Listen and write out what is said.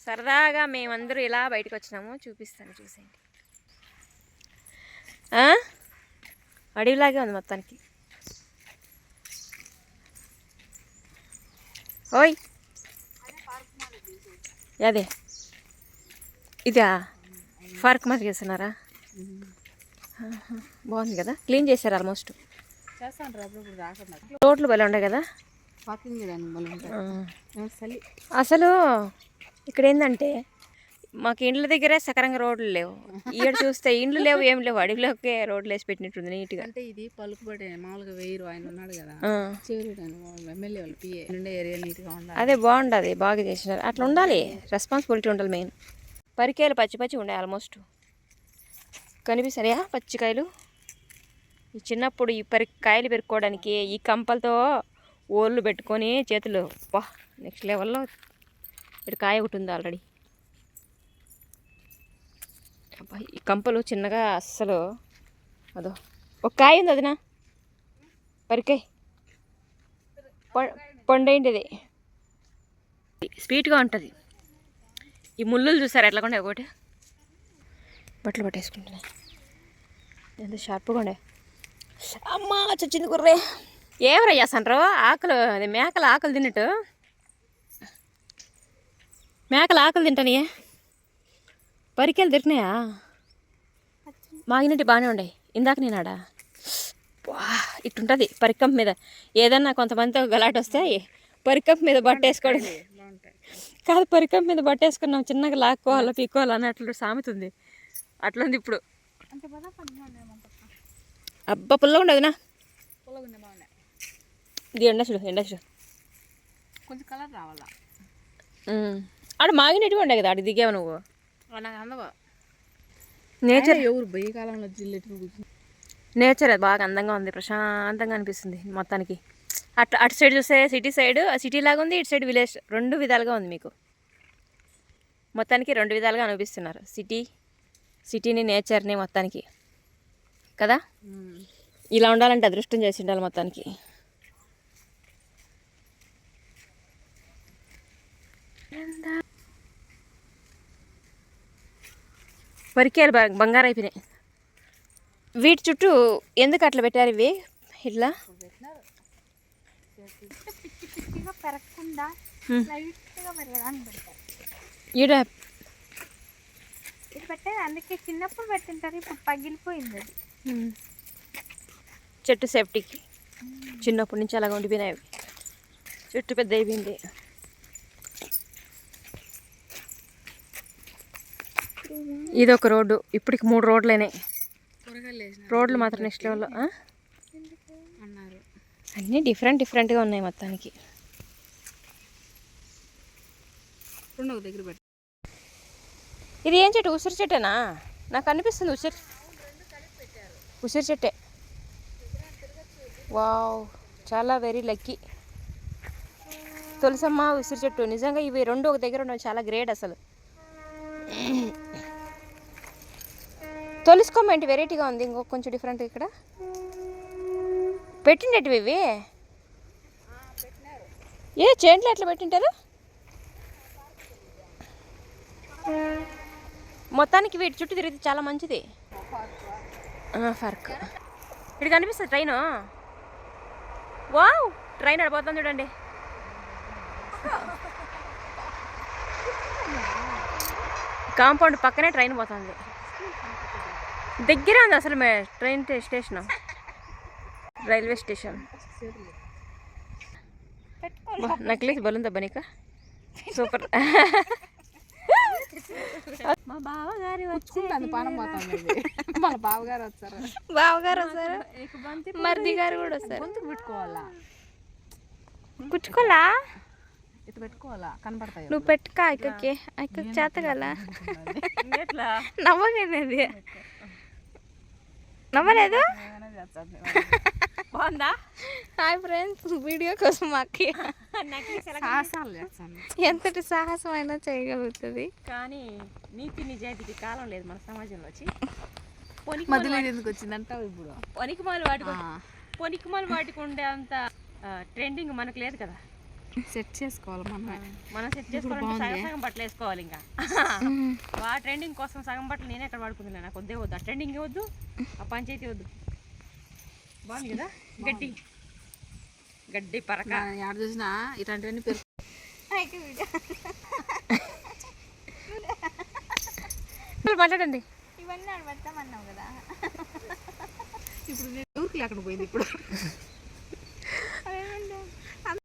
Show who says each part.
Speaker 1: సరదాగా మేమందరూ ఇలా బయటకు వచ్చినాము, చూపిస్తాను చూసేయండి. అడవిలాగే ఉంది మొత్తానికి. ఓయ్ అదే ఇదా పార్క్ మరి చేస్తున్నారా? బాగుంది కదా, క్లీన్ చేశారు ఆల్మోస్ట్. రోడ్లు భలే ఉండే కదా. అసలు ఇక్కడ ఏంటంటే మాకు ఇండ్ల దగ్గరే సకరంగా రోడ్లు లేవు. ఇక్కడ చూస్తే ఇండ్లు లేవు, ఏం లేవు, అడవిలోకే రోడ్లు వేసి పెట్టినట్టుంది నీట్గా.
Speaker 2: అంటే ఇది పలుకుబడి మామూలుగా వేయరు, ఆయన ఉన్నాడు కదా ఎమ్మెల్యే వాళ్ళు పిఏ ఏరియా నీట్గా ఉండాలి.
Speaker 1: అదే బాగుండదు, బాగా చేసినారు. అట్లా ఉండాలి, రెస్పాన్సిబిలిటీ ఉండాలి మెయిన్. పరికాయలు పచ్చి పచ్చి ఉండే ఆల్మోస్ట్ కనిపిస్తాయా పచ్చికాయలు. ఈ చిన్నప్పుడు ఈ కాయలు పెరుక్కోవడానికి ఈ కంపలతో ఓళ్ళు పెట్టుకొని చేతులు వా నెక్స్ట్ లెవెల్లో. ఇక్కడ కాయ ఒకటి ఉంది ఆల్రెడీ. అబ్బా ఈ కంపలు చిన్నగా అస్సలు. అదో ఒక కాయ ఉంది అదినా పరికాయ పండేంటిది, స్వీట్గా ఉంటుంది. ఈ ముళ్ళులు చూసారు ఎట్లా కొండే, ఒకటి బట్టలు పట్టేసుకుంటున్నాయి, ఎంత షార్ప్గా ఉండే. అమ్మా చచ్చింది కుర్రే. ఏమరా చేస్తాండ్రు? ఆకులు అదే మేకలు ఆకులు తిన్నట్టు, మేకలు ఆకులు తింటానే. పరికాయలు దొరికినాయా? మాగినట్టు బాగానే ఉండే ఇందాక నేనాడా. వా ఇట్టుంటుంది పరికంప మీద. ఏదన్నా కొంతమందితో గలాట వస్తాయి, పరికంప మీద బట్టేసుకోవడం కాదు, పరికంప మీద బట్టేసుకున్నాం చిన్నగా లాక్కోవాలా పీక్కోవాలా అన్నట్లు సామెతుంది. అట్లుంది ఇప్పుడు. అబ్బా పుల్లగా ఉండదునా. ఇది ఎండ చూడు, ఎండ చూడు,
Speaker 2: కొంచెం కలర్ రావాలా.
Speaker 1: ఆడ మాగినట్టుగా ఉండే కదా, ఆడ దిగావు నువ్వు.
Speaker 2: నాకు అందవా
Speaker 1: నేచర్.
Speaker 2: ఎవరు బయ్య కాలంలో
Speaker 1: నేచర్ అది బాగా అందంగా ఉంది, ప్రశాంతంగా అనిపిస్తుంది మొత్తానికి. అటు సైడ్ చూస్తే సిటీ సైడ్ సిటీ లాగా ఉంది, ఇటు సైడ్ విలేజ్. రెండు విధాలుగా ఉంది మీకు మొత్తానికి, రెండు విధాలుగా అనిపిస్తున్నారు సిటీని నేచర్ని మొత్తానికి కదా. ఇలా ఉండాలంటే అదృష్టం చేసి ఉండాలి మొత్తానికి. పరికాయలు బంగారు అయిపోయినాయి. వీటి చుట్టూ ఎందుకు అట్లా పెట్టారు ఇవి ఇట్లా? ఈడ
Speaker 3: పెట్టారు, అందుకే చిన్నప్పుడు పెట్టింటారు, ఇప్పుడు పగిలిపోయింది అది.
Speaker 1: చెట్టు సేఫ్టీకి చిన్నప్పటి నుంచి అలాగ ఉండిపోయినాయి. చెట్టు పెద్ద అయిపోయింది. ఇది ఒక రోడ్డు, ఇప్పటికి 3 రోడ్లు అయినాయి. రోడ్లు మాత్రం నెక్స్ట్ లెవెల్లో అన్నీ డిఫరెంట్గా ఉన్నాయి మొత్తానికి. ఇది ఏం చెట్టు? ఉసిరి చెట్టేనా? నాకు అనిపిస్తుంది ఉసిరి చెట్టే. వావ్, చాలా వెరీ లక్కీ. తులసమ్మ ఉసిరి చెట్టు, నిజంగా ఇవి రెండు ఒక దగ్గర ఉండవు, చాలా గ్రేట్ అసలు. తొలుసుకోమ్మ ఏంటి వెరైటీగా ఉంది, ఇంకొక కొంచెం డిఫరెంట్. ఇక్కడ పెట్టిండేటివి ఇవి ఏ చేంట్లో ఎట్లా పెట్టింటారు? మొత్తానికి వీటి చుట్టూ తిరిగితే చాలా మంచిది. ఫర్క్ ఇక్కడ కనిపిస్తుంది ట్రైను. వావ్, ట్రైన్ అడిపోతుంది చూడండి. కాంపౌండ్ పక్కనే ట్రైన్ పోతుంది. దగ్గర ఉంది అసలు train station, railway station. Necklace బలుందా బనిక, సూపర్. మా బావగారు వచ్చి
Speaker 2: మన బావగారు వచ్చారు,
Speaker 1: మరిది గారు కూడా వస్తారు.
Speaker 2: పెట్టుకోవాలా,
Speaker 1: కుచ్చుకోవాలా,
Speaker 2: ఇటు పెట్టుకోవాలా, కనపడతాయి.
Speaker 1: నువ్వు పెట్టుక అక్కకి చేత కదా. నవ్వనేది నవ్వలేదు. బాగుందా? హాయ్ ఫ్రెండ్స్, వీడియో కోసం మాకు ఎంతటి సాహసం అయినా చేయగలుగుతుంది, కానీ నీతి నిజాయితీకి కాలం లేదు మన సమాజంలో. వచ్చి
Speaker 2: మధ్యలో ఎందుకు వచ్చిందంటావు? ఇప్పుడు
Speaker 1: పొనికిమాలు వాటికి ఉండే అంత ట్రెండింగ్ మనకు లేదు కదా.
Speaker 2: సెట్ చేసుకోవాలి
Speaker 1: మనం సెట్ చేసుకోవాలంటే సగం సగం బట్టలు వేసుకోవాలి ఇంకా ఆ ట్రెండింగ్ కోసం సగం బట్టలు నేనే ఎక్కడ వాడుకుంటున్నా నాకు వద్దే వద్దు ఆ ట్రెండింగ్ వద్దు ఆ పంచాయతీ వద్దు బాగుంది కదా గడ్డి గడ్డి పరక
Speaker 2: ఎక్కడ చూసినా ఇట్లాంటివన్నీ పెరుగు
Speaker 1: మాట్లాడండి
Speaker 3: ఇవన్నీ ఆడ పెడతామన్నావు కదా
Speaker 2: ఇప్పుడు నేను ఊరికి లేకుండా పోయింది ఇప్పుడు